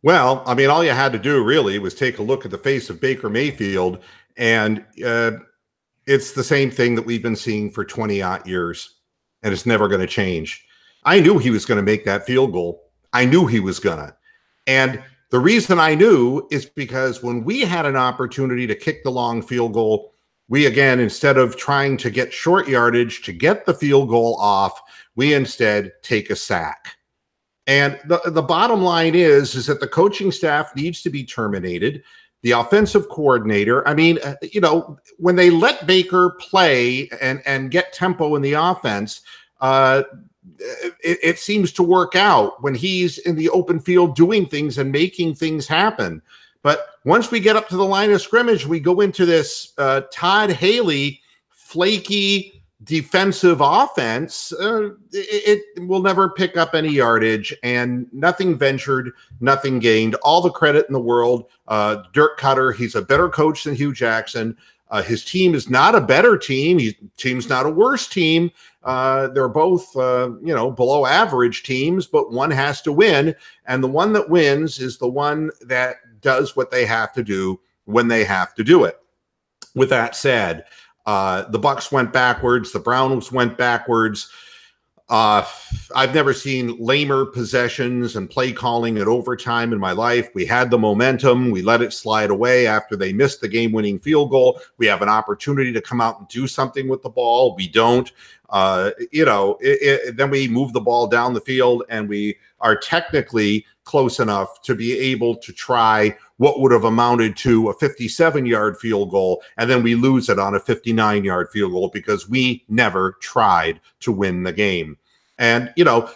Well, I mean, all you had to do really was take a look at the face of Baker Mayfield, and it's the same thing that we've been seeing for 20 odd years, and it's never going to change. I knew he was going to make that field goal. I knew he was going to. And the reason I knew is because when we had an opportunity to kick the long field goal, we again, instead of trying to get short yardage to get the field goal off, we instead take a sack. And the bottom line is that the coaching staff needs to be terminated. The offensive coordinator, I mean, when they let Baker play and get tempo in the offense, it seems to work out when he's in the open field doing things and making things happen. But once we get up to the line of scrimmage, we go into this Todd Haley flaky defensive offense. It will never pick up any yardage, and nothing ventured, nothing gained. All the credit in the world. Dirk Cutter, he's a better coach than Hugh Jackson. His team is not a better team. His team's not a worse team. They're both, below average teams, but one has to win. And the one that wins is the one that does what they have to do when they have to do it. With that said, the Bucs went backwards. The Browns went backwards. I've never seen lamer possessions and play calling at overtime in my life. We had the momentum. We let it slide away after they missed the game-winning field goal. We have an opportunity to come out and do something with the ball. We don't. Then we move the ball down the field, and we are technically close enough to be able to try what would have amounted to a 57-yard field goal, and then we lose it on a 59-yard field goal because we never tried to win the game. And,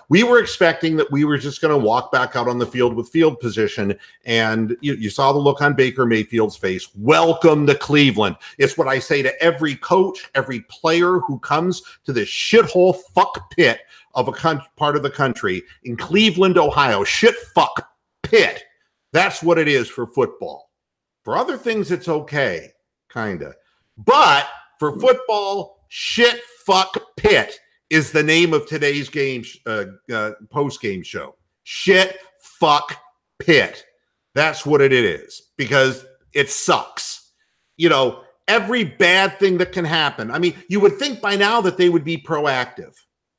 we were expecting that we were just going to walk back out on the field with field position, and you saw the look on Baker Mayfield's face. Welcome to Cleveland. It's what I say to every coach, every player who comes to this shithole fuck pit of a part of the country in Cleveland, Ohio. Shit fuck pit. That's what it is for football. For other things, it's okay, kind of. But for football, shit fuck pit is the name of today's game post-game show. Shit fuck pit. That's what it is, because it sucks. Every bad thing that can happen. I mean, you would think by now that they would be proactive.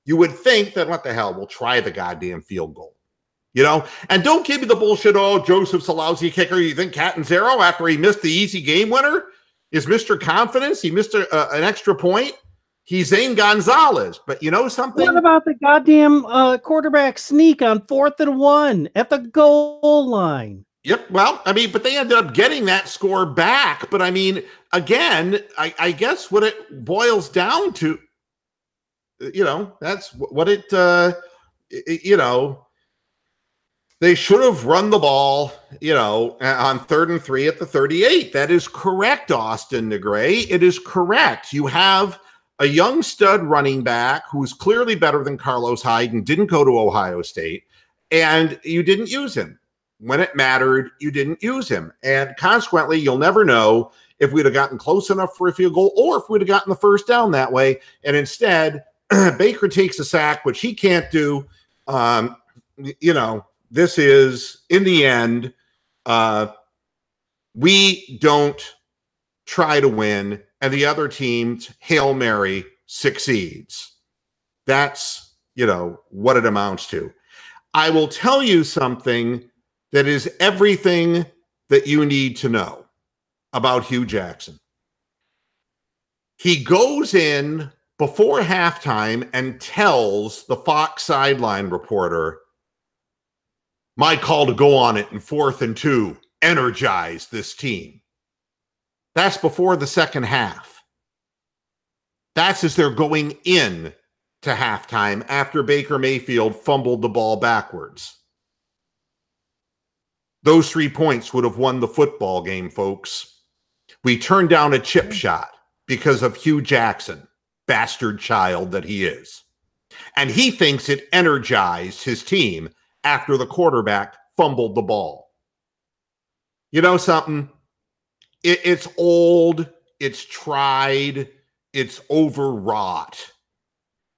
You would think that, what the hell, we'll try the goddamn field goal. And don't give me the bullshit, Joseph's a lousy kicker. You think Catanzaro, after he missed the easy game winner, is Mr. Confidence? He missed an extra point. He's Zane Gonzalez. But you know something? What about the goddamn quarterback sneak on 4th and 1 at the goal line? Yep. Well, I mean, but they ended up getting that score back. But I mean, again, I guess what it boils down to, that's what it, they should have run the ball, on 3rd and 3 at the 38. That is correct, Austin DeGray. It is correct. You have a young stud running back who's clearly better than Carlos Hyde and didn't go to Ohio State, and you didn't use him. When it mattered, you didn't use him. And consequently, you'll never know if we'd have gotten close enough for a field goal or if we'd have gotten the first down that way. And instead, Baker takes a sack, which he can't do. This is, in the end, we don't try to win, and the other team's Hail Mary succeeds. That's, what it amounts to. I will tell you something that is everything that you need to know about Hugh Jackson. He goes in before halftime and tells the Fox sideline reporter, my call to go on it in 4th and 2, energize this team. That's before the second half. That's as they're going in to halftime after Baker Mayfield fumbled the ball backwards. Those 3 points would have won the football game, folks. We turned down a chip shot because of Hugh Jackson, bastard child that he is. And he thinks it energized his team after the quarterback fumbled the ball. You know something? It's old, it's tried, it's overwrought.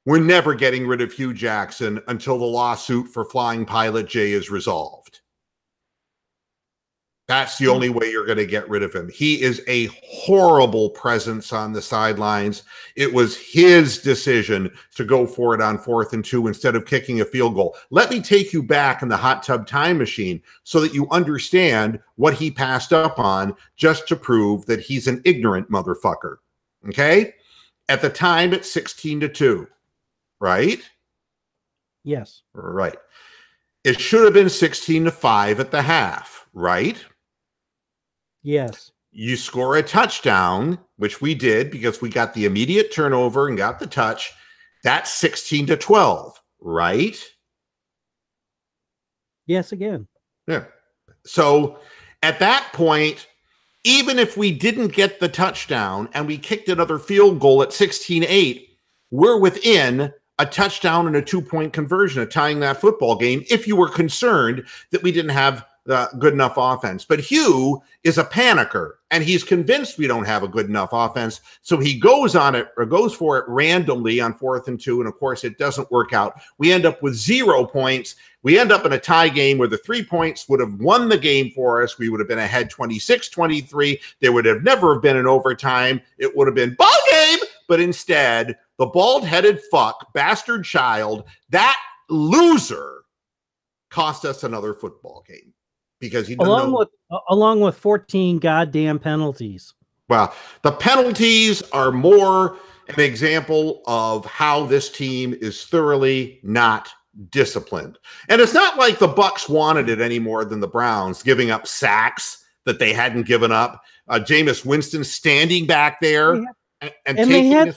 We're never getting rid of Hugh Jackson until the lawsuit for Flying Pilot J is resolved. That's the only way you're going to get rid of him. He is a horrible presence on the sidelines. It was his decision to go for it on 4th and 2 instead of kicking a field goal. Let me take you back in the hot tub time machine so that you understand what he passed up on just to prove that he's an ignorant motherfucker. Okay? At the time, it's 16-2, right? Yes. Right. It should have been 16-5 at the half, right? Yes. You score a touchdown, which we did because we got the immediate turnover and got the touch. That's 16-12, right? Yes, again. Yeah. So at that point, even if we didn't get the touchdown and we kicked another field goal at 16-8, we're within a touchdown and a 2-point conversion of tying that football game if you were concerned that we didn't have the good enough offense. But Hugh is a panicker, and he's convinced we don't have a good enough offense. So he goes on it or goes for it randomly on 4th and 2. And of course, it doesn't work out. We end up with 0 points. We end up in a tie game where the 3 points would have won the game for us. We would have been ahead 26-23. There would have never been an overtime. It would have been ball game. But instead, the bald-headed fuck, bastard child, that loser cost us another football game. Because he along with 14 goddamn penalties. Well, the penalties are more an example of how this team is thoroughly not disciplined. And it's not like the Bucs wanted it any more than the Browns, giving up sacks that they hadn't given up. Jameis Winston standing back there and they had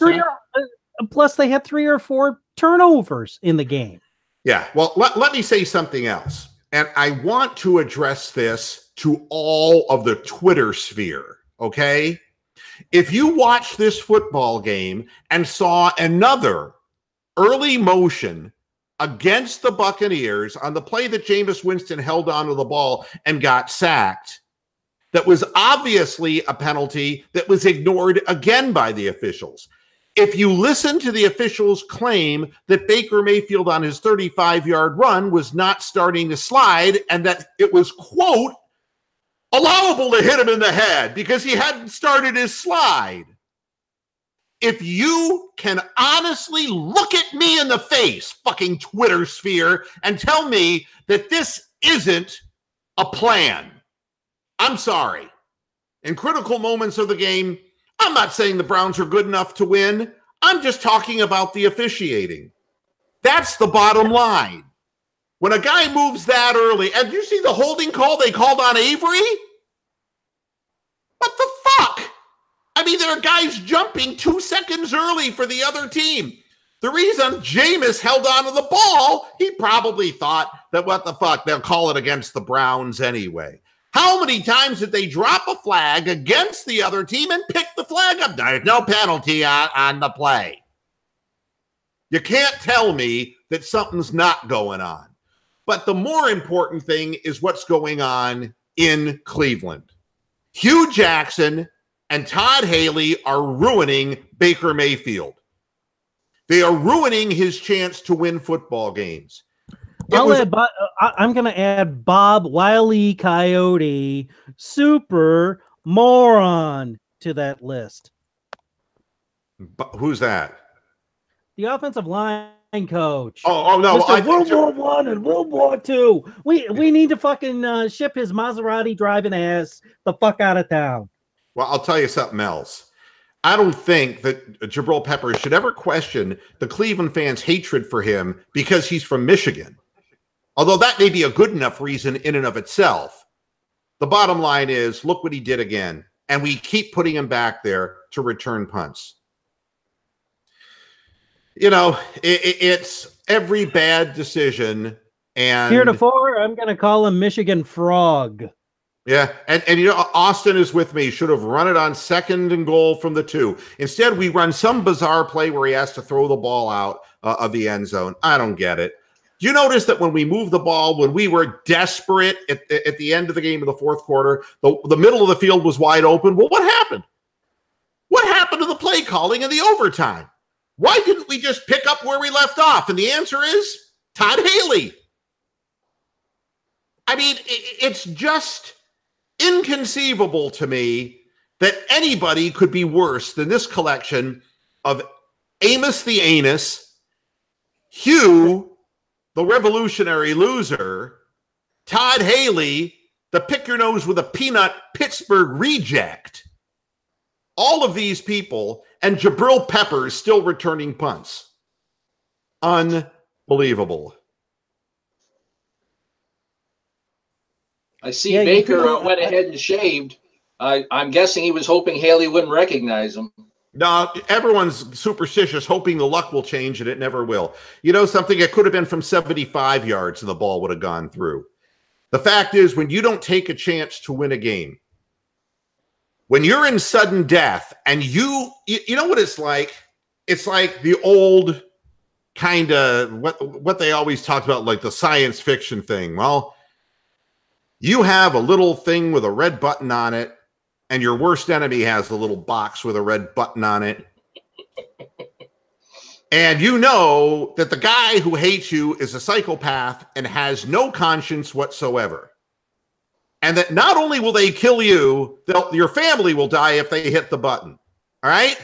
plus they had 3 or 4 turnovers in the game. Yeah. Well, let me say something else. And I want to address this to all of the Twitter sphere, okay? If you watch this football game and saw another early motion against the Buccaneers on the play that Jameis Winston held onto the ball and got sacked, that was obviously a penalty that was ignored again by the officials. If you listen to the officials claim that Baker Mayfield on his 35-yard run was not starting to slide and that it was, quote, allowable to hit him in the head because he hadn't started his slide. If you can honestly look at me in the face, fucking Twitter sphere, and tell me that this isn't a plan, I'm sorry. In critical moments of the game, I'm not saying the Browns are good enough to win. I'm just talking about the officiating. That's the bottom line. When a guy moves that early, and you see the holding call they called on Avery? What the fuck? I mean, there are guys jumping 2 seconds early for the other team. The reason Jameis held on to the ball, he probably thought that what the fuck, they'll call it against the Browns anyway. How many times did they drop a flag against the other team and pick the flag up? There's no penalty on the play. You can't tell me that something's not going on. But the more important thing is what's going on in Cleveland. Hugh Jackson and Todd Haley are ruining Baker Mayfield. They are ruining his chance to win football games. I'm going to add Bob Wile E. Coyote, super moron, to that list. Who's that? The offensive line coach. Oh no! World War I and World War II. We need to fucking ship his Maserati driving ass the fuck out of town. Well, I'll tell you something else. I don't think that Jabril Peppers should ever question the Cleveland fans' hatred for him because he's from Michigan. Although that may be a good enough reason in and of itself. The bottom line is, look what he did again. And we keep putting him back there to return punts. You know, it's every bad decision. And heretofore, I'm going to call him Michigan Frog. Yeah, and you know, Austin is with me. Should have run it on 2nd and goal from the 2. Instead, we run some bizarre play where he has to throw the ball out of the end zone. I don't get it. Do you notice that when we moved the ball, when we were desperate at the end of the game of the 4th quarter, the middle of the field was wide open? Well, what happened? What happened to the play calling in the overtime? Why didn't we just pick up where we left off? And the answer is Todd Haley. I mean, it's just inconceivable to me that anybody could be worse than this collection of Amos the Anus, Hugh, the revolutionary loser, Todd Haley, the pick your nose with a peanut Pittsburgh reject. All of these people, and Jabril Peppers still returning punts. Unbelievable. I see Baker went ahead and shaved. I'm guessing he was hoping Haley wouldn't recognize him. No, everyone's superstitious, hoping the luck will change, and it never will. You know something? It could have been from 75 yards and the ball would have gone through. The fact is, when you don't take a chance to win a game, when you're in sudden death and you know what it's like? It's like the old kind of what they always talk about, like the science fiction thing. Well, you have a little thing with a red button on it, and your worst enemy has a little box with a red button on it. And you know that the guy who hates you is a psychopath and has no conscience whatsoever. And that not only will they kill you, your family will die if they hit the button. All right?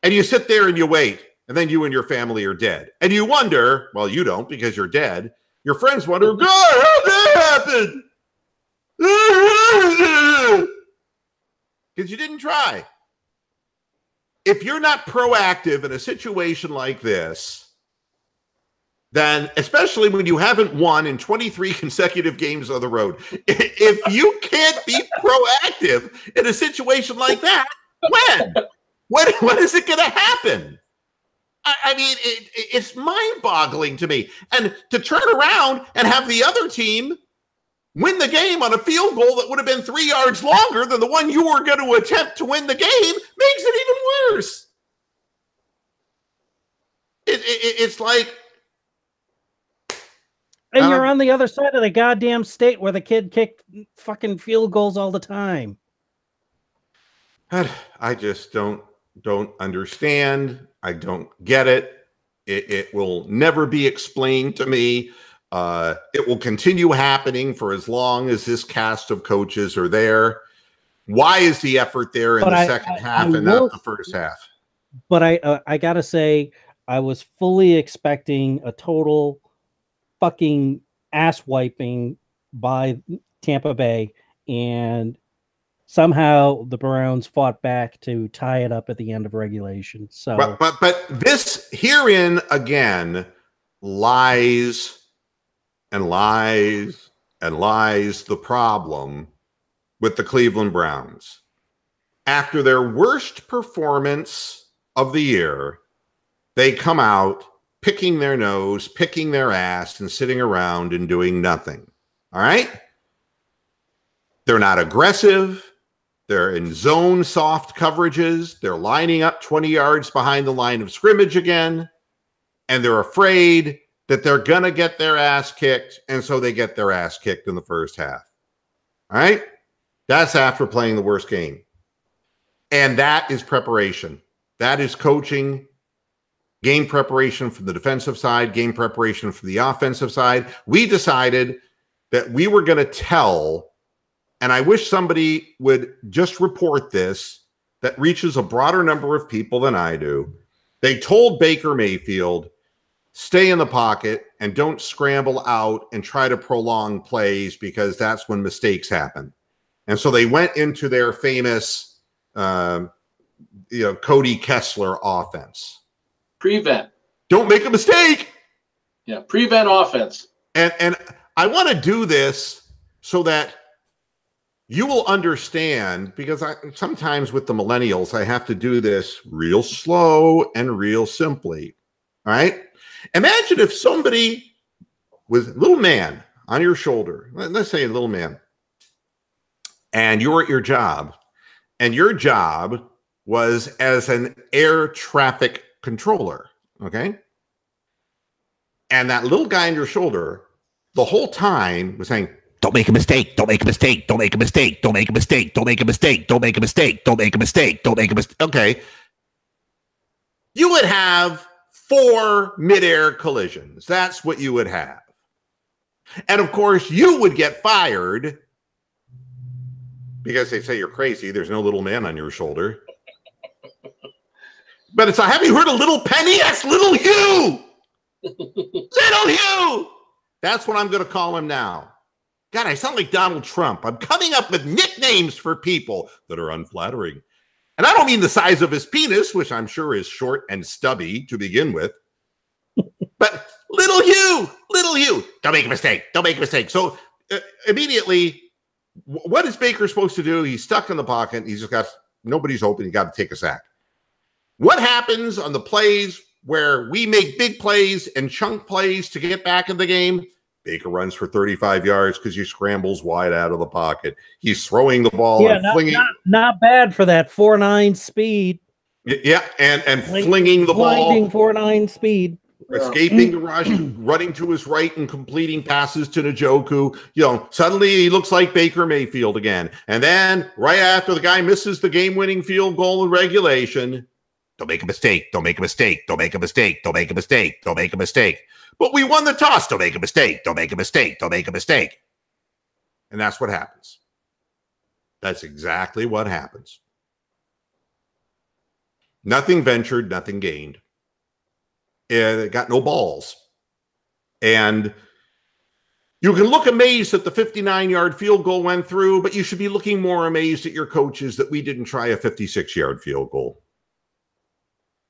And you sit there and you wait, and then you and your family are dead. And you wonder, well, you don't because you're dead. Your friends wonder, God, how'd that happen? Because you didn't try. If you're not proactive in a situation like this, then especially when you haven't won in 23 consecutive games on the road, if you can't be proactive in a situation like that, when is it going to happen? I mean, it's mind-boggling to me. And to turn around and have the other team win the game on a field goal that would have been 3 yards longer than the one you were going to attempt to win the game makes it even worse. It's like... And you're on the other side of the goddamn state where the kid kicked fucking field goals all the time. I just don't understand. I don't get it. It will never be explained to me. It will continue happening for as long as this cast of coaches are there. Why is the effort there in the second half and not the first half? But I gotta say, I was fully expecting a total fucking ass wiping by Tampa Bay, and somehow the Browns fought back to tie it up at the end of regulation. So, but this herein again lies the problem with the Cleveland Browns. After their worst performance of the year, they come out picking their nose, picking their ass, and sitting around and doing nothing. All right? They're not aggressive. They're in zone soft coverages. They're lining up 20 yards behind the line of scrimmage again, and they're afraid that they're going to get their ass kicked, and so they get their ass kicked in the first half. All right? That's after playing the worst game. And that is preparation. That is coaching, game preparation from the defensive side, game preparation from the offensive side. We decided that we were going to tell, and I wish somebody would just report this, that reaches a broader number of people than I do. They told Baker Mayfield, stay in the pocket and don't scramble out and try to prolong plays because that's when mistakes happen. And so they went into their famous, Cody Kessler offense. Prevent. Don't make a mistake. Yeah, prevent offense. And I want to do this so that you will understand, because sometimes with the millennials, I have to do this real slow and real simply. All right? Imagine if somebody with a little man on your shoulder, let's say a little man, and you're at your job, and your job was as an air traffic controller, okay? And that little guy on your shoulder the whole time was saying, don't make a mistake, don't make a mistake, don't make a mistake, don't make a mistake, don't make a mistake, don't make a mistake, don't make a mistake, don't make a mistake. Okay. You would have 4 midair collisions. That's what you would have. And of course, you would get fired Because they say you're crazy. There's no little man on your shoulder. But it's, have you heard of Little Penny? That's Little Hugh. Little Hugh. That's what I'm going to call him now. God, I sound like Donald Trump. I'm coming up with nicknames for people that are unflattering. And I don't mean the size of his penis, which I'm sure is short and stubby to begin with. But Little Hugh. Don't make a mistake. Don't make a mistake. So immediately, what is Baker supposed to do? He's stuck in the pocket. He's just got, nobody's open. You got to take a sack. What happens on the plays where we make big plays and chunk plays to get back in the game? Baker runs for 35 yards because he scrambles wide out of the pocket. He's throwing the ball and flinging. Not bad for that 4.9 speed. Yeah, and flinging the ball. Blinding 4.9 speed. Escaping the rush, running to his right and completing passes to Njoku. You know, suddenly he looks like Baker Mayfield again. And then right after the guy misses the game-winning field goal in regulation, don't make a mistake. Don't make a mistake. Don't make a mistake. Don't make a mistake. Don't make a mistake. But we won the toss. Don't make a mistake. Don't make a mistake. Don't make a mistake. And that's what happens. That's exactly what happens. Nothing ventured, nothing gained. It got no balls. And you can look amazed that the 59-yard field goal went through, but you should be looking more amazed at your coaches that we didn't try a 56-yard field goal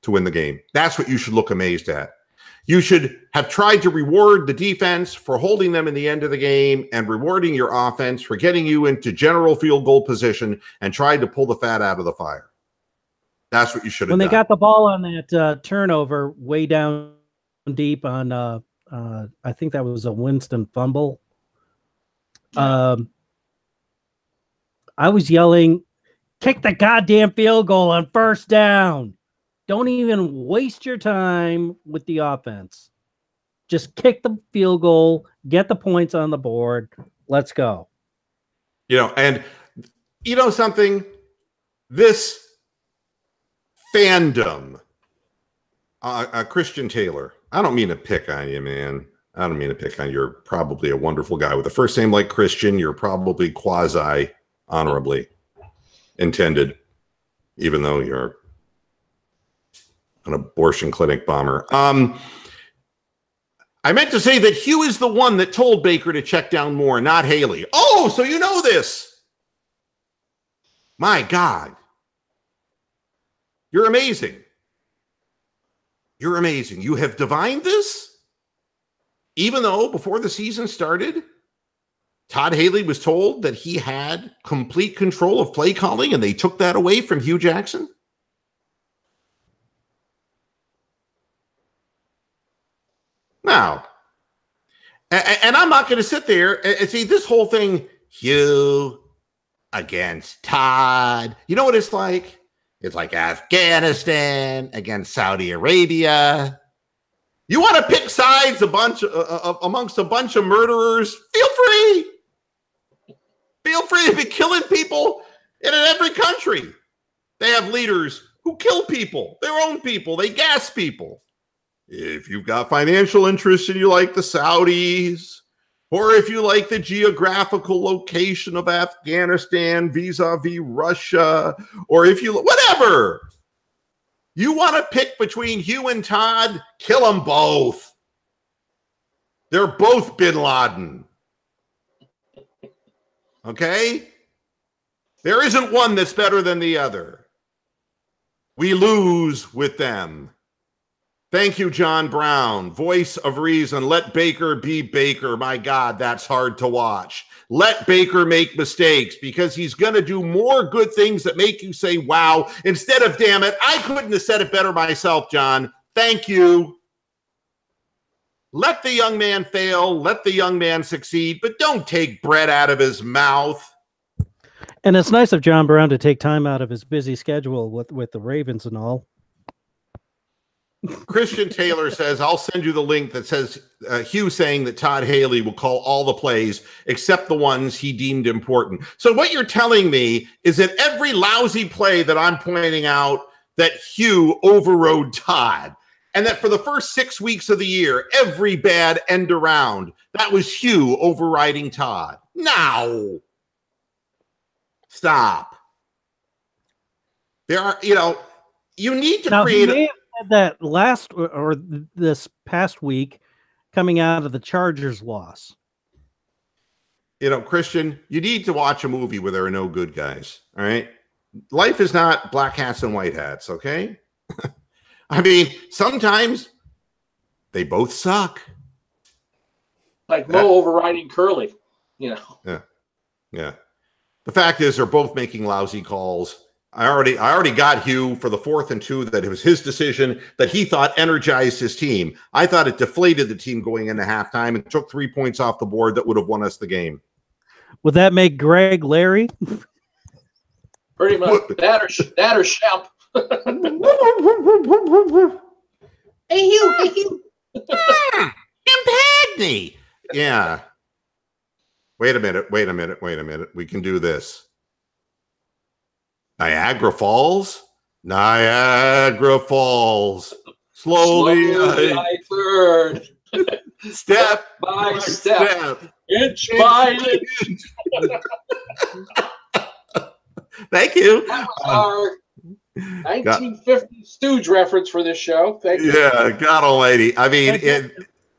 to win the game. That's what you should look amazed at. You should have tried to reward the defense for holding them in the end of the game and rewarding your offense for getting you into general field goal position and tried to pull the fat out of the fire. That's what you should have done. When they got the ball on that turnover way down deep on, I think that was a Winston fumble. I was yelling, kick the goddamn field goal on first down. Don't even waste your time with the offense. Just kick the field goal, get the points on the board. Let's go. You know, and you know something? This fandom, Christian Taylor, I don't mean to pick on you, man. I don't mean to pick on you. You're probably a wonderful guy. With a first name like Christian, you're probably quasi-honorably intended, even though you're an abortion clinic bomber. I meant to say that Hugh is the one that told Baker to check down more, not Haley. Oh, so you know this. My God. You're amazing. You're amazing. You have divined this? Even though before the season started, Todd Haley was told that he had complete control of play calling and they took that away from Hugh Jackson? Now, and I'm not going to sit there and see this whole thing, Hugh against Todd. You know what it's like? It's like Afghanistan against Saudi Arabia. You want to pick sides amongst a bunch of murderers? Feel free. Feel free to be killing people in every country. They have leaders who kill people, their own people. They gas people. If you've got financial interests and you like the Saudis, or if you like the geographical location of Afghanistan vis-a-vis Russia, or if you, whatever. You want to pick between Hugh and Todd? Kill them both. They're both bin Laden. Okay? There isn't one that's better than the other. We lose with them. Thank you, John Brown. Voice of reason. Let Baker be Baker. My God, that's hard to watch. Let Baker make mistakes because he's going to do more good things that make you say, wow, instead of, damn it, I couldn't have said it better myself, John. Thank you. Let the young man fail. Let the young man succeed, but don't take bread out of his mouth. And it's nice of John Brown to take time out of his busy schedule with the Ravens and all. Christian Taylor says, I'll send you the link that says Hugh saying that Todd Haley will call all the plays except the ones he deemed important. So what you're telling me is that every lousy play that I'm pointing out that Hugh overrode Todd, and that for the first 6 weeks of the year, every bad end around, that was Hugh overriding Todd. Now, Stop. There are, you need to now, create. He may have said that last or this past week, coming out of the Chargers loss. Christian, you need to watch a movie where there are no good guys. All right. Life is not black hats and white hats. Okay. I mean, sometimes they both suck. Like Mo overriding Curly, Yeah. Yeah. The fact is, they're both making lousy calls. I already got Hugh for the 4th and 2 that it was his decision that he thought energized his team. I thought it deflated the team going into halftime and took 3 points off the board that would have won us the game. Would that make Greg Larry? Pretty much. That or Shemp. Hey, Hugh. Impadney. Yeah. Wait a minute. We can do this. Niagara Falls. Slowly I third. Step by step. Inch by inch. Thank you. That was our 1950 Stooge reference for this show. Thank you. Yeah, God almighty. I mean,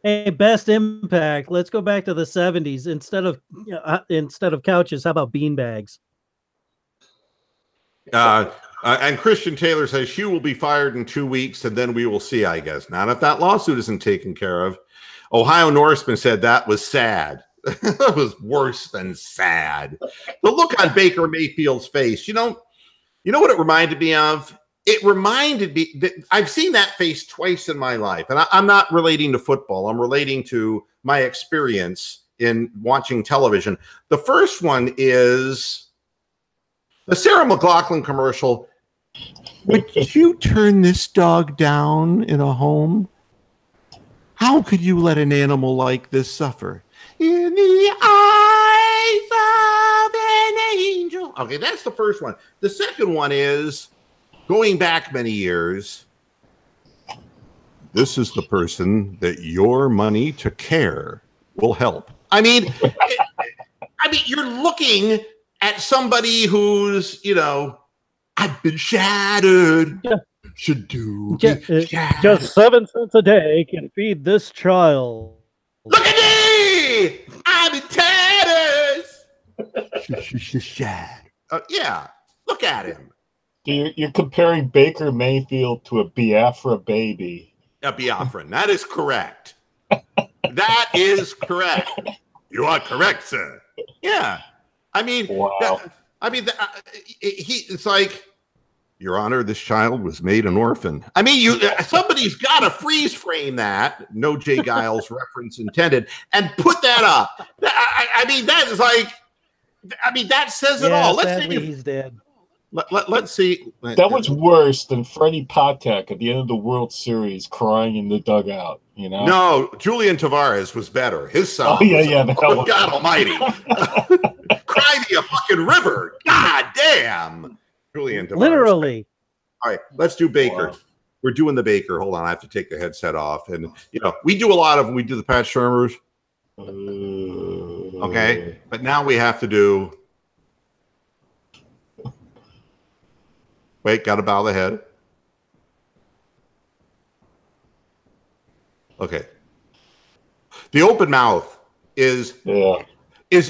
hey, best impact. Let's go back to the 70s. Instead of couches, how about beanbags? And Christian Taylor says Hugh will be fired in 2 weeks, and then we will see, I guess. Not if that lawsuit isn't taken care of. Ohio Norseman said that was sad. That was worse than sad. The look on Baker Mayfield's face. You know what it reminded me of? It reminded me that I've seen that face twice in my life. And I'm not relating to football. I'm relating to my experience in watching television. The first one is the Sarah McLachlan commercial. Would you turn this dog down in a home? How could you let an animal like this suffer? In the eyes of an angel. Okay, that's the first one. The second one is going back many years. This is the person that your money to care will help. I mean, you're looking at somebody who's, I've been shattered. Yeah. Should do. Just 7 cents a day can feed this child. Look at me! I'm in tatters. Yeah, look at him. You're comparing Baker Mayfield to a Biafra baby. A Biafran. That is correct. That is correct. You are correct, sir. Yeah. I mean, wow. It's like, Your Honor, this child was made an orphan. I mean, somebody's got to freeze frame that. No Jay Giles reference intended, and put that up. I mean, that is like, that says it all. Let's see. He's dead. Let's see. That was worse than Freddie Patek at the end of the World Series crying in the dugout. No, Julian Tavares was better. His son. Oh yeah. God Almighty. Cry me a fucking river. God damn. Julian Tavares. Literally. All right, let's do Baker. Wow. We're doing the Baker. Hold on, I have to take the headset off. And we do a lot of them. We do the Pat Shurmurs. Okay, but now we have to do. Wait, got to bow the head. Okay. The open mouth is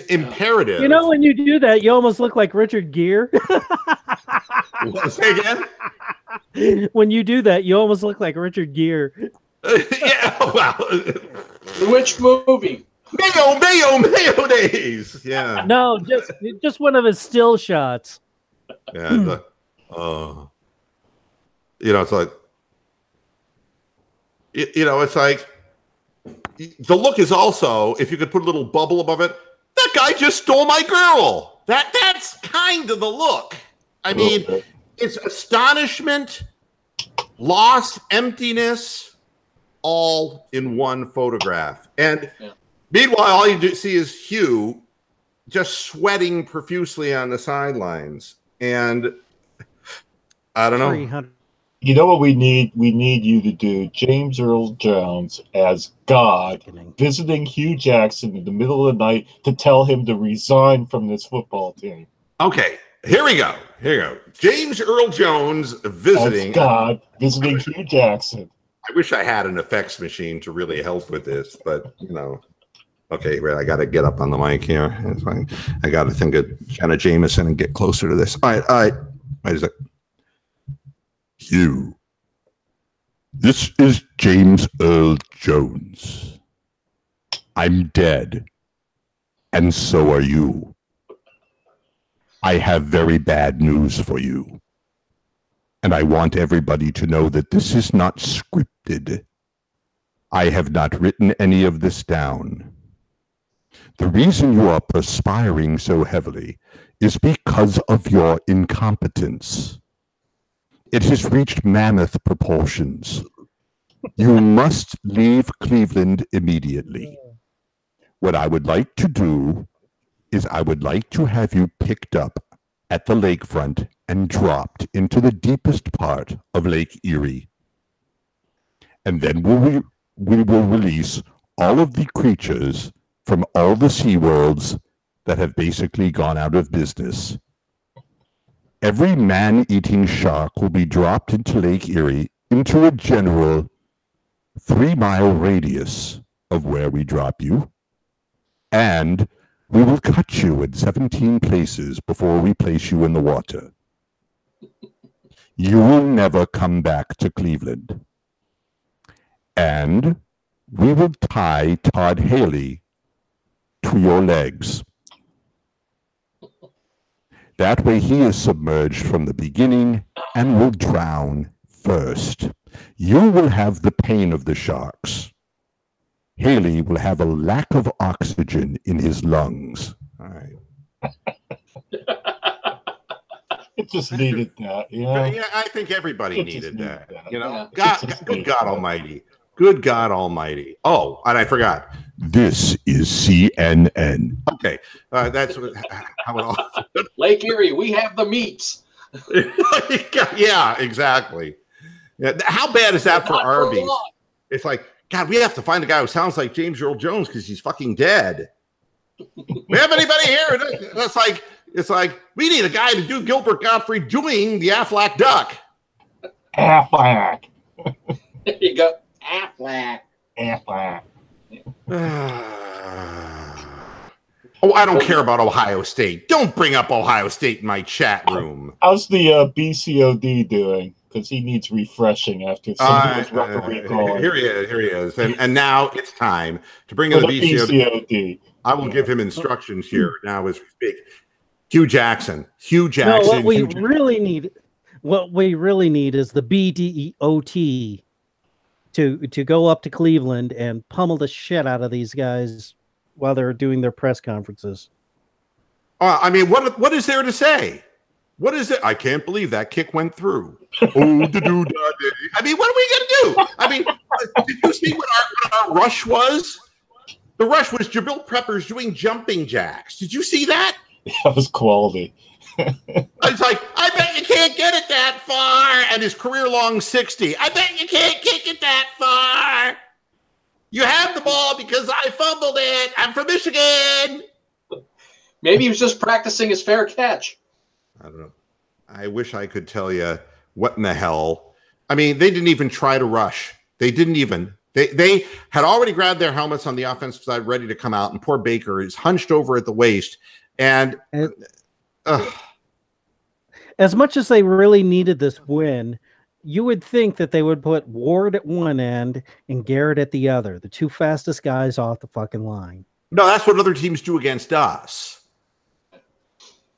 imperative. When you do that, you almost look like Richard Gere. Say again? When you do that, you almost look like Richard Gere. Yeah, wow. Which movie? Mayo days. Yeah. No, just one of his still shots. Yeah. It's like, it's like the look is also, if you could put a little bubble above it, that guy just stole my girl. That's kind of the look. I mean, it's astonishment, loss, emptiness, all in one photograph. And meanwhile, all you see is Hugh just sweating profusely on the sidelines. And I don't know. 300. You know what we need? We need you to do James Earl Jones as God visiting Hugh Jackson in the middle of the night to tell him to resign from this football team. Okay. Here we go. Here we go. James Earl Jones visiting. God, visiting Hugh Jackson. I wish I had an effects machine to really help with this, but you know. Okay, right. I got to get up on the mic here. It's fine. I got to think of Jenna Jameson and get closer to this. All right. Wait a sec. Hugh, this is James Earl Jones. I'm dead, and so are you. I have very bad news for you. And I want everybody to know that this is not scripted. I have not written any of this down. The reason you are perspiring so heavily is because of your incompetence. It has reached mammoth proportions. You must leave Cleveland immediately. What I would like to do is I would like to have you picked up at the lakefront and dropped into the deepest part of Lake Erie. And then we will release all of the creatures from all the SeaWorlds that have basically gone out of business. Every man-eating shark will be dropped into Lake Erie into a general 3-mile radius of where we drop you. And we will cut you in 17 places before we place you in the water. You will never come back to Cleveland. And we will tie Todd Haley to your legs. That way he is submerged from the beginning and will drown first. You will have the pain of the sharks. Haley will have a lack of oxygen in his lungs. All right. It just needed that, you know? Yeah, I think everybody needed that. You know, Yeah. Good God Almighty. Good God Almighty. Oh, and I forgot. This is CNN. Okay, that's how it all. Lake Erie, we have the meats. Yeah, exactly. Yeah, how bad is that for Arby's? It's like, God, we have to find a guy who sounds like James Earl Jones because he's fucking dead. We have anybody here? It's like we need a guy to do Gilbert Gottfried doing the Aflac duck. Aflac. There you go. Aflac. Aflac. Oh, I don't care about Ohio State. Don't bring up Ohio State in my chat room. How's the BCOD doing? Because he needs refreshing after some of those referee calls. Here he is. And now it's time to bring in the BCOD. I will give him instructions here now as we speak. Hugh Jackson. No, what we really need is the BDEOT to go up to Cleveland and pummel the shit out of these guys while they're doing their press conferences. I mean, what is there to say? What is it? I can't believe that kick went through. I mean, what are we going to do? I mean, did you see what our rush was? The rush was Jabril Peppers doing jumping jacks. Did you see that? That was quality. It's like, I bet you can't get it that far. And his career-long 60. I bet you can't kick it that far. You have the ball because I fumbled it. I'm from Michigan. Maybe he was just practicing his fair catch. I don't know. I wish I could tell you what in the hell. I mean, they didn't even try to rush. They didn't even. They had already grabbed their helmets on the offensive side, ready to come out, and poor Baker is hunched over at the waist. And as much as they really needed this win, you would think that they would put Ward at one end and Garrett at the other, the two fastest guys off the fucking line. No, that's what other teams do against us.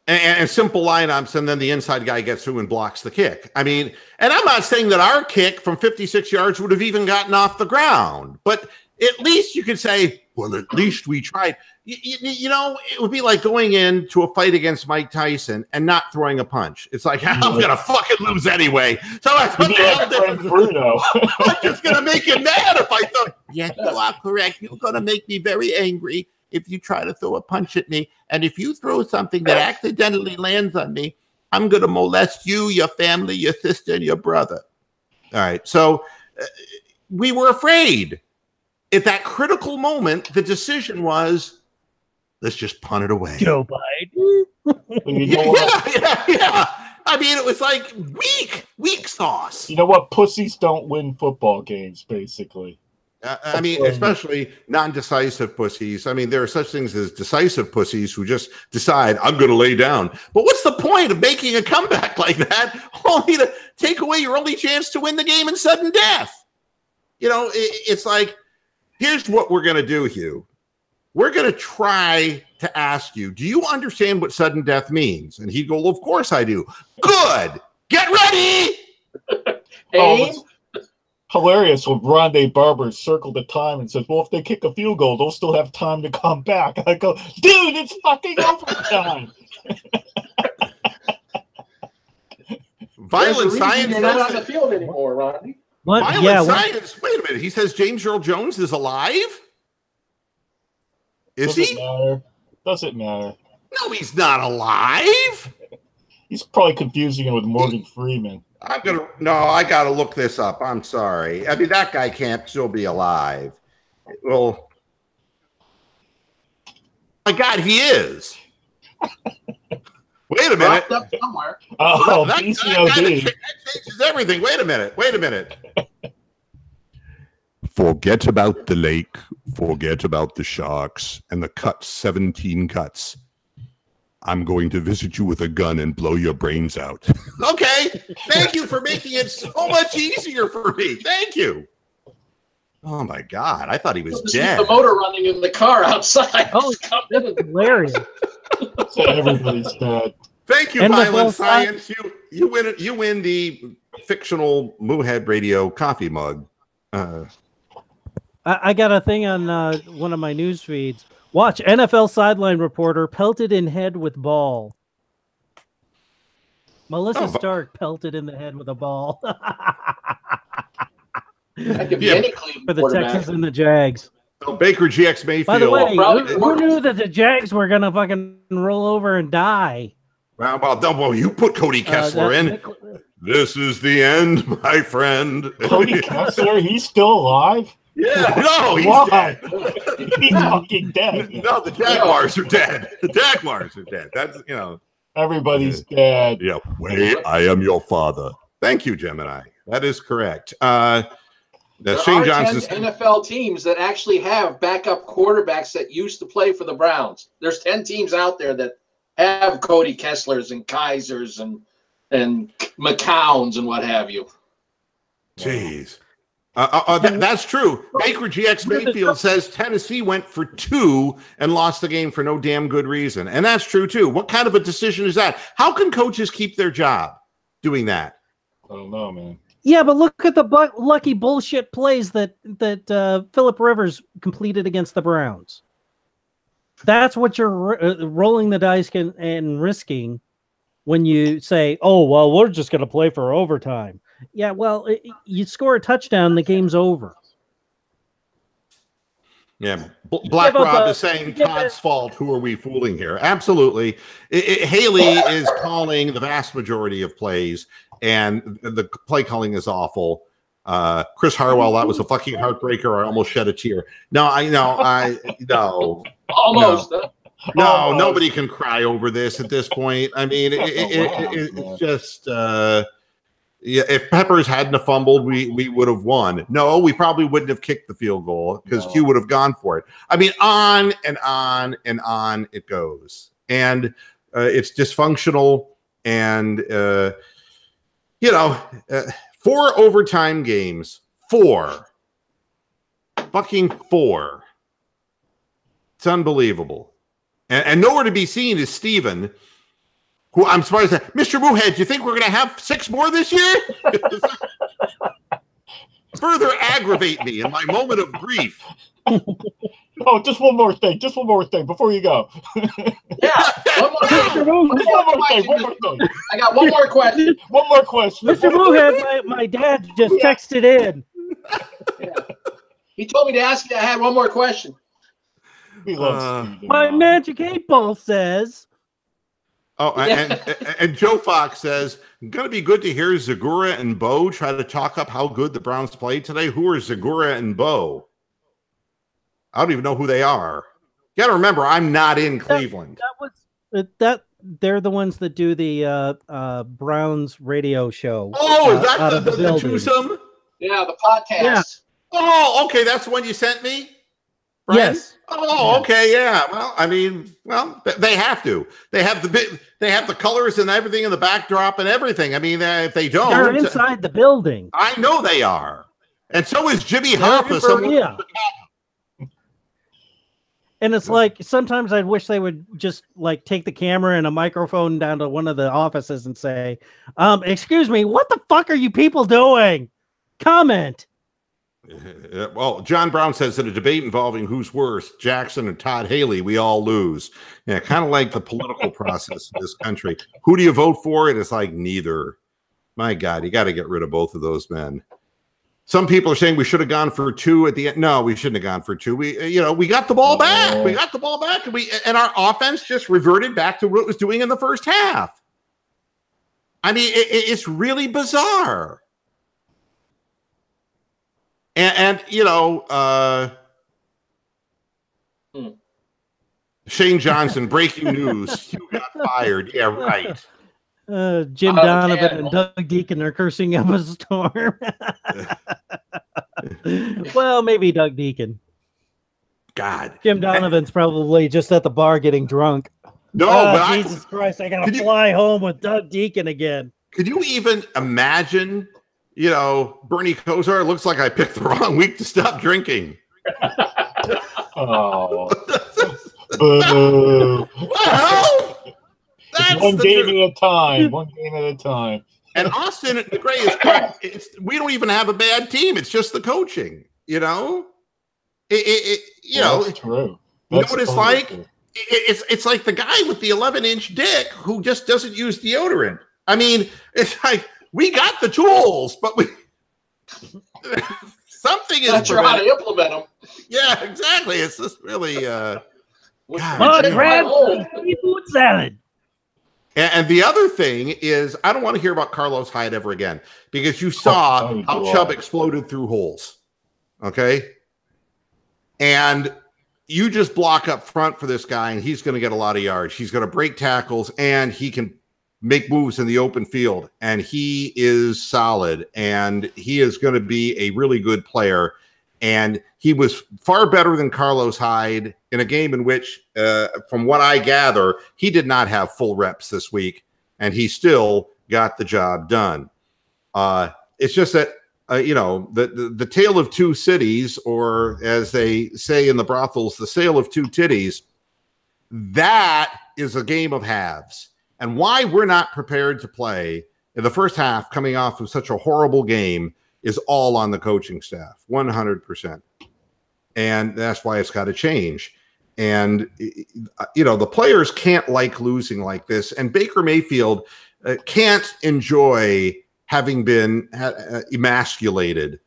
And simple lineups, and then the inside guy gets through and blocks the kick. I mean, and I'm not saying that our kick from 56 yards would have even gotten off the ground, but at least you could say, well, at least we tried. You know, it would be like going into a fight against Mike Tyson and not throwing a punch. It's like, I'm going to fucking lose anyway. So what the hell Bruno. I'm just going to make you mad if I thought, yes, you are correct. You're going to make me very angry if you try to throw a punch at me. And if you throw something that accidentally lands on me, I'm going to molest you, your family, your sister, and your brother. All right. So we were afraid. At that critical moment, the decision was, Let's just punt it away. Joe Biden. Yeah. I mean, it was like weak sauce. You know what? Pussies don't win football games, basically. I mean, especially non-decisive pussies. I mean, there are such things as decisive pussies who just decide, I'm going to lay down. But what's the point of making a comeback like that only to take away your only chance to win the game in sudden death? You know, it's like, here's what we're going to do, Hugh. We're going to try to ask you, do you understand what sudden death means? And he'd go, well, of course I do. Good. Get ready. Aim. Hilarious when Rondé Barber circled the time and says, well, if they kick a field goal, they'll still have time to come back. I go, dude, it's fucking overtime. Violent science. You're not on the field anymore, Rodney. Violent science. Wait a minute. He says James Earl Jones is alive? Is he? Doesn't matter. No, he's not alive. He's probably confusing him with Morgan Freeman. I gotta look this up. I'm sorry. I mean, that guy can't still be alive. Well, my God, he is. Wait a minute. Up somewhere. Oh, that PCOD. changes everything. Wait a minute. Forget about the lake. Forget about the sharks and the cuts, 17 cuts. I'm going to visit you with a gun and blow your brains out. Okay. Thank you for making it so much easier for me. Thank you. Oh, my God. I thought he was dead. The motor running in the car outside. Oh, that's hilarious. Everybody's dead. Thank you, Violent Science. You win the fictional Moohead Radio coffee mug. I got a thing on one of my news feeds. Watch, NFL sideline reporter pelted in head with ball. Melissa Stark pelted in the head with a ball. That could be any Cleveland for the Texans and the Jags. So Baker GX Mayfield. By the way, who knew that the Jags were going to fucking roll over and die? Well, you put Cody Kessler in. This is the end, my friend. Cody Kessler, he's still alive? Yeah, no, he's dead. He's fucking dead. No, the Jaguars are dead. The Jaguars are dead. That's, everybody's dead. Yeah, wait, I am your father. Thank you, Gemini. That is correct. There Shane Johnson's 10 NFL teams that actually have backup quarterbacks that used to play for the Browns. There's 10 teams out there that have Cody Kesslers and Kaisers and McCowns and what have you. Jeez. That's true. Baker GX Mayfield says Tennessee went for 2 and lost the game for no damn good reason. And that's true, too. What kind of a decision is that? How can coaches keep their job doing that? I don't know, man. Yeah, but look at the lucky bullshit plays that Phillip Rivers completed against the Browns. That's what you're rolling the dice and risking when you say, oh, well, we're just going to play for overtime. Yeah, well, you score a touchdown, the game's over. Yeah, Black Rob is saying Todd's fault. Who are we fooling here? Absolutely. Haley is calling the vast majority of plays, and the play calling is awful. Chris Harwell, that was a fucking heartbreaker. I almost shed a tear. No. Almost. No, nobody can cry over this at this point. I mean, it's just... yeah, if Peppers hadn't have fumbled, we would have won. No, we probably wouldn't have kicked the field goal because Hugh would have gone for it. I mean, on and on and on it goes. And it's dysfunctional. And, 4 overtime games. 4. Fucking 4. It's unbelievable. And nowhere to be seen is Steven, who I'm surprised at. Mr. Moohead, do you think we're going to have 6 more this year? Further aggravate me in my moment of grief. Oh, just one more thing before you go. Yeah. One more thing. I got one more question. One more question. Mr. Moohead, my dad just texted in. Yeah. He told me to ask you. I had one more question. My Magic 8 Ball says. Oh, and Joe Fox says, going to be good to hear Zagura and Bo try to talk up how good the Browns played today. Who are Zagura and Bo? I don't even know who they are. got to remember, I'm not in Cleveland. They're the ones that do the Browns radio show. Oh, is that the twosome? Yeah, the podcast. Yeah. Oh, okay. That's the one you sent me? Brian? Yes. Oh, okay. Yeah. Well, I mean, they have to. They have the colors and everything in the backdrop and everything. I mean, if they don't, they're inside the building. I know they are. And so is Jimmy Hoffa. Yeah. And it's like, sometimes I wish they would just like take the camera and a microphone down to one of the offices and say, excuse me, what the fuck are you people doing? Comment. Well, John Brown says in a debate involving who's worse, Jackson and Todd Haley, we all lose. Yeah, kind of like the political process in this country. Who do you vote for? And it's like neither. My God, you got to get rid of both of those men. Some people are saying we should have gone for 2 at the end. No, we shouldn't have gone for 2. We got the ball back. We got the ball back, and our offense just reverted back to what it was doing in the first half. I mean, it's really bizarre. And Shane Johnson, breaking news. You got fired. Yeah, right. Jim Donovan and Doug Deacon are cursing up a storm. Well, maybe Doug Deacon. God. Jim Donovan's probably just at the bar getting drunk. No, but Jesus Christ, I gotta fly home with Doug Deacon again. Could you even imagine, Bernie Kosar, looks like I picked the wrong week to stop drinking. Oh. Well, that's one game at a time. One game at a time. And Austin Gray is correct. We don't even have a bad team. It's just the coaching. That's true. You know what it's like? True. It's like the guy with the 11-inch dick who just doesn't use deodorant. I mean, it's like we got the tools, but something is not sure how to implement them. Yeah, exactly. It's just really food salad. And the other thing is, I don't want to hear about Carlos Hyde ever again, because you saw how Chubb exploded through holes. Okay? And you just block up front for this guy, and he's going to get a lot of yards. He's going to break tackles, and he can make moves in the open field. And he is solid, and he is going to be a really good player. And he was far better than Carlos Hyde in a game in which, from what I gather, he did not have full reps this week, and he still got the job done. It's just that, the tale of two cities, or as they say in the brothels, the sale of two titties, that is a game of halves. And why we're not prepared to play in the first half coming off of such a horrible game is all on the coaching staff, 100%. And that's why it's got to change. And, the players can't like losing like this. And Baker Mayfield can't enjoy having been emasculated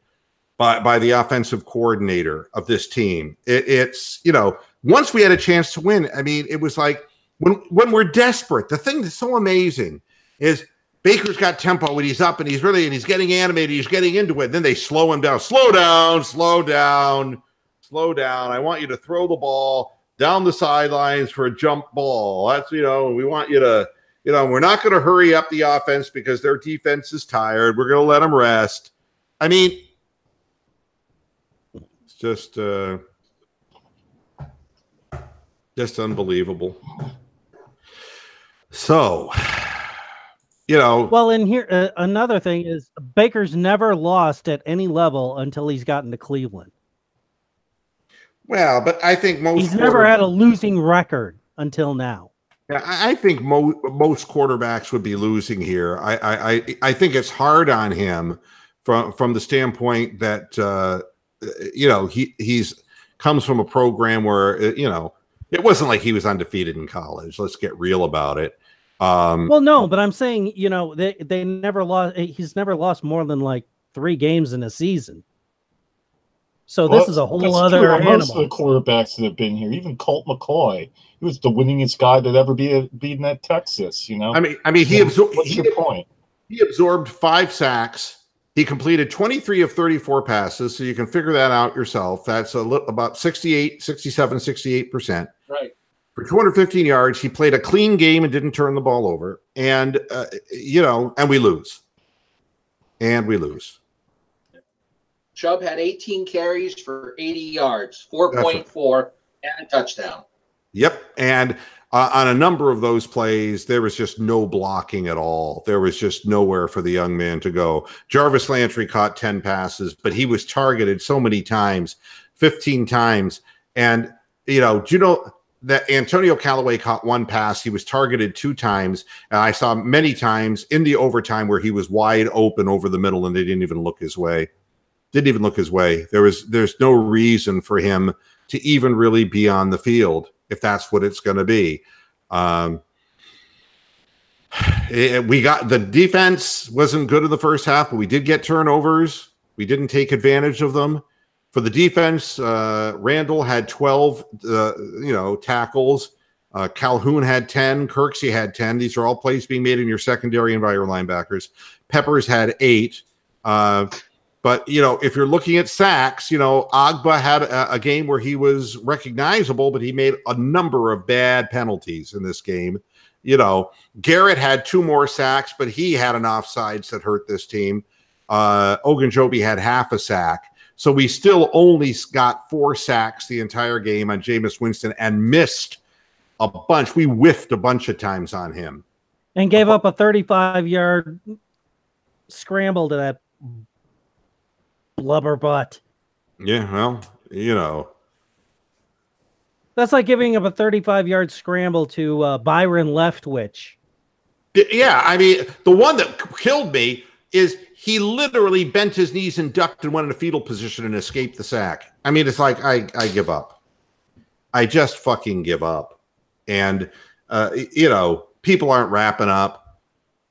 by the offensive coordinator of this team. It's once we had a chance to win, I mean, it was like when we're desperate, the thing that's so amazing is Baker's got tempo and he's up and he's getting animated. He's getting into it. Then they slow him down. Slow down. I want you to throw the ball down the sidelines for a jump ball. That's, we want you to, we're not going to hurry up the offense because their defense is tired. We're going to let them rest. I mean, it's just unbelievable. So, Well, and here, another thing is Baker's never lost at any level until he's gotten to Cleveland. Well, but I think he's never had a losing record until now. Yeah, I think most quarterbacks would be losing here. I think it's hard on him from the standpoint that he's comes from a program where it wasn't like he was undefeated in college. Let's get real about it. Well, no, but I'm saying they never lost. He's never lost more than like 3 games in a season. So this is a whole other animal. Most of the quarterbacks that have been here, even Colt McCoy, he was the winningest guy that ever beaten at Texas. I mean, he absorbed. What's your point? He absorbed 5 sacks He completed 23 of 34 passes, so you can figure that out yourself. That's about 68%. Right. For 215 yards, he played a clean game and didn't turn the ball over. And, and we lose. And we lose. Chubb had 18 carries for 80 yards, 4.4, and a touchdown. Yep. And on a number of those plays, there was just no blocking at all. There was just nowhere for the young man to go. Jarvis Landry caught 10 passes, but he was targeted so many times, 15 times. And, do you know that Antonio Callaway caught 1 pass? He was targeted 2 times. And I saw many times in the overtime where he was wide open over the middle and they didn't even look his way. There's no reason for him to even really be on the field, if that's what it's going to be. We got the defense wasn't good in the first half, but we did get turnovers. We didn't take advantage of them. For the defense, Randall had 12, tackles. Calhoun had 10. Kirksey had 10. These are all plays being made in your secondary and by your linebackers. Peppers had 8. But, if you're looking at sacks, Agba had a game where he was recognizable, but he made a number of bad penalties in this game. Garrett had 2 more sacks, but he had an offsides that hurt this team. Ogunjobi had half a sack. So we still only got 4 sacks the entire game on Jameis Winston and missed a bunch. We whiffed a bunch of times on him. And gave up a 35-yard scramble to that blubber butt. Yeah, well, That's like giving up a 35-yard scramble to Byron Leftwich. Yeah, I mean, the one that killed me is he literally bent his knees and ducked and went in a fetal position and escaped the sack. I mean, it's like, I give up. I just fucking give up. And, people aren't wrapping up.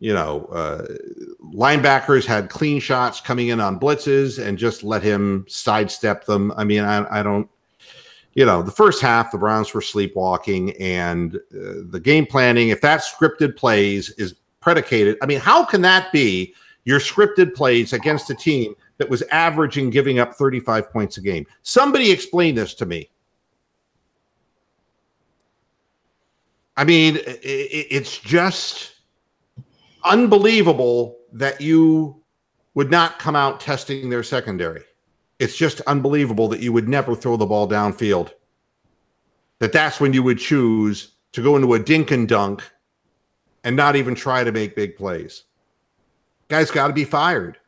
Linebackers had clean shots coming in on blitzes and just let him sidestep them. I mean, I don't, the first half, the Browns were sleepwalking, and the game planning, if that scripted plays is predicated, I mean, how can that be your scripted plays against a team that was averaging giving up 35 points a game? Somebody explain this to me. I mean, it's just unbelievable that you would not come out testing their secondary. It's just unbelievable that you would never throw the ball downfield. That's when you would choose to go into a dink and dunk and not even try to make big plays. Guys got to be fired.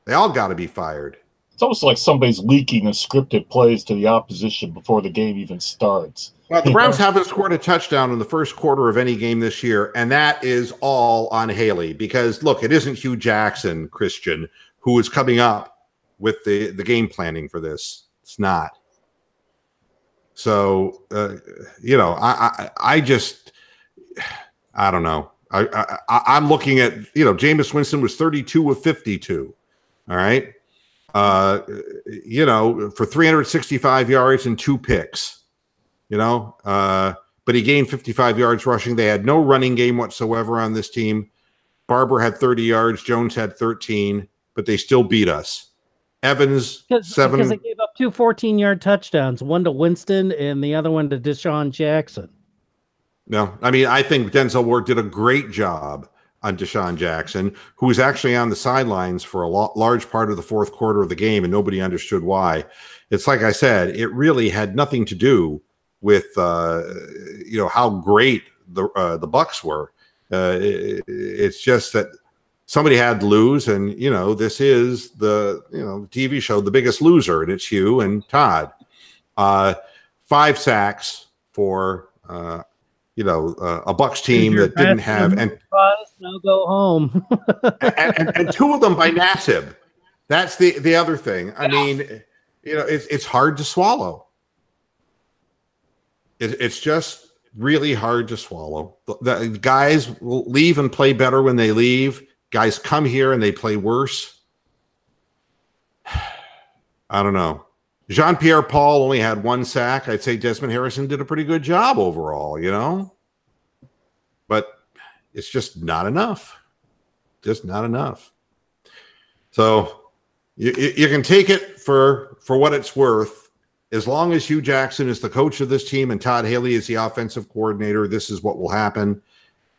They all got to be fired. It's almost like somebody's leaking the scripted plays to the opposition before the game even starts. Well, the Browns haven't scored a touchdown in the first quarter of any game this year, and that is all on Haley. Because, look, it isn't Hugh Jackson, Christian, who is coming up with the game planning for this. It's not. So, I just, I don't know. I'm looking at, Jameis Winston was 32 of 52. All right. For 365 yards and 2 picks. But he gained 55 yards rushing. They had no running game whatsoever on this team. Barber had 30 yards. Jones had 13, but they still beat us. Evans, 7. Because they gave up 2 14-yard touchdowns, one to Winston and the other one to Deshaun Jackson. No, I mean, I think Denzel Ward did a great job on Deshaun Jackson, who was actually on the sidelines for a large part of the fourth quarter of the game, and nobody understood why. It's like I said, it really had nothing to do with how great the Bucs were. It's just that somebody had to lose, and this is the TV show The Biggest Loser, and it's Hugh and Todd. 5 sacks for a Bucs team that didn't have and now go home. and 2 of them by Nassib. That's the other thing. I mean, it's hard to swallow. It's just really hard to swallow. The guys will leave and play better when they leave. Guys come here and they play worse. I don't know. Jean-Pierre Paul only had 1 sack. I'd say Desmond Harrison did a pretty good job overall, But it's just not enough. Just not enough. So you can take it for what it's worth. As long as Hugh Jackson is the coach of this team and Todd Haley is the offensive coordinator, this is what will happen.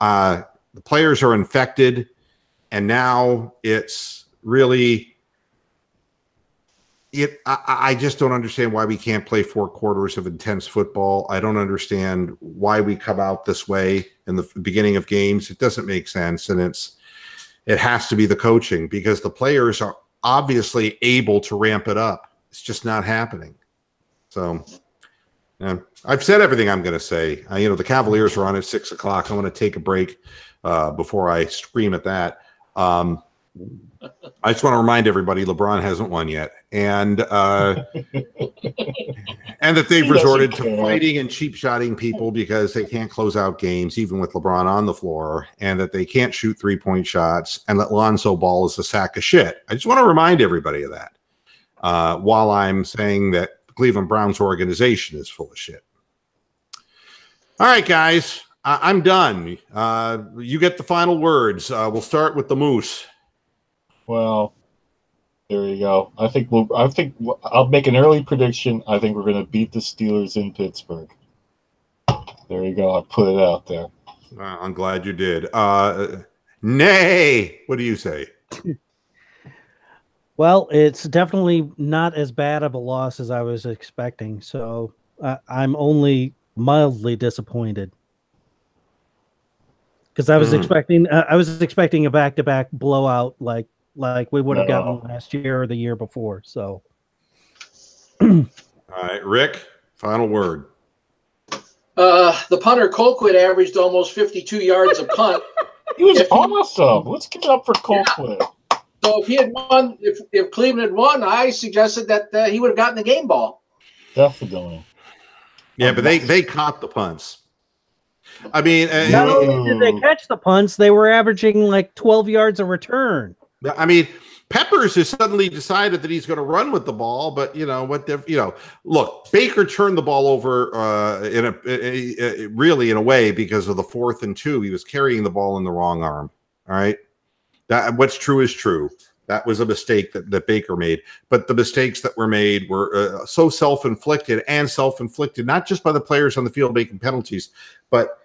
The players are infected, and now it's really I just don't understand why we can't play 4 quarters of intense football. I don't understand why we come out this way in the beginning of games. It doesn't make sense, and it has to be the coaching, because the players are obviously able to ramp it up. It's just not happening. So I've said everything I'm going to say. The Cavaliers are on at 6 o'clock. I want to take a break before I scream at that. I just want to remind everybody LeBron hasn't won yet, and that they've resorted to fighting and cheap shotting people because they can't close out games even with LeBron on the floor, and that they can't shoot 3-point shots, and that Lonzo Ball is a sack of shit. I just want to remind everybody of that while I'm saying that the Cleveland Browns organization is full of shit. All right, guys, I'm done. You get the final words. We'll start with the Moose. Well, there you go. I think I'll make an early prediction. I think we're going to beat the Steelers in Pittsburgh. There you go. I put it out there. I'm glad you did. Nay, what do you say? Well, it's definitely not as bad of a loss as I was expecting. So I'm only mildly disappointed. Because I was expecting a back-to-back blowout like we would have gotten last year or the year before. So, all right, Rick, final word. The punter Colquitt averaged almost 52 yards a punt. He was awesome. Let's give it up for Colquitt. Yeah. So if he had won, if Cleveland had won, I suggested that he would have gotten the game ball. Definitely. Yeah, but they caught the punts. I mean, not only did they catch the punts, they were averaging like 12 yards a return. I mean, Peppers has suddenly decided that he's going to run with the ball, but look, Baker turned the ball over really in a way because of the 4th and 2. He was carrying the ball in the wrong arm. All right, that what's true is true. That was a mistake that Baker made, but the mistakes that were made were so self-inflicted, not just by the players on the field making penalties, but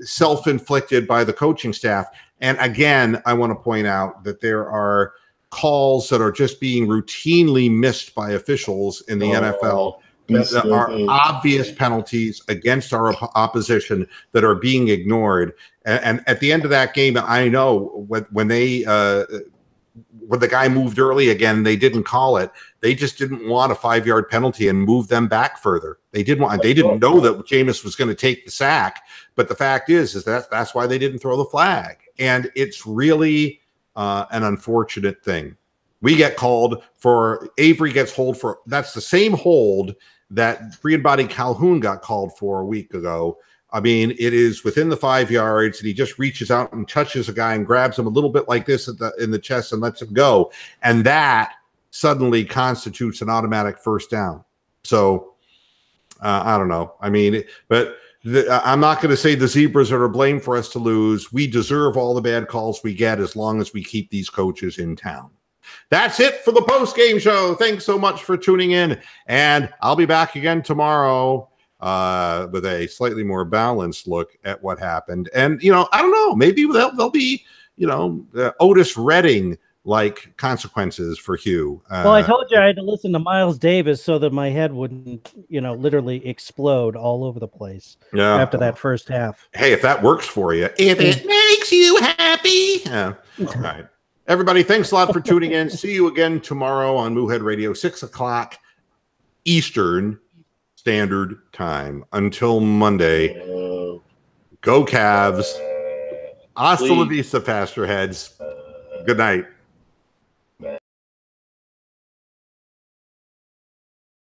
self-inflicted by the coaching staff. And again, I want to point out that there are calls that are just being routinely missed by officials in the NFL that are obvious penalties against our opposition that are being ignored. And at the end of that game, I know when the guy moved early again, they didn't call it. They just didn't want a 5-yard penalty and move them back further. They didn't know that Jameis was going to take the sack. But the fact is that's why they didn't throw the flag. And it's really an unfortunate thing. We get called for, Avery gets hold for, that's the same hold that Green Body Calhoun got called for a week ago. I mean, it is within the 5 yards, and he just reaches out and touches a guy and grabs him a little bit like this in the chest and lets him go. And that suddenly constitutes an automatic first down. So I don't know. I mean, but I'm not going to say the Zebras are to blame for us to lose. We deserve all the bad calls we get as long as we keep these coaches in town. That's it for the post-game show. Thanks so much for tuning in. And I'll be back again tomorrow with a slightly more balanced look at what happened. And, I don't know, maybe there'll be, Otis Redding like consequences for Hugh. Well, I told you I had to listen to Miles Davis so that my head wouldn't, literally explode all over the place after that first half. Hey, if that works for you, if it makes you happy. All right. Everybody, thanks a lot for tuning in. See you again tomorrow on Moohead Radio, 6 o'clock Eastern Standard Time. Until Monday, go Cavs. Hasta la vista, Pastor Heads. Good night.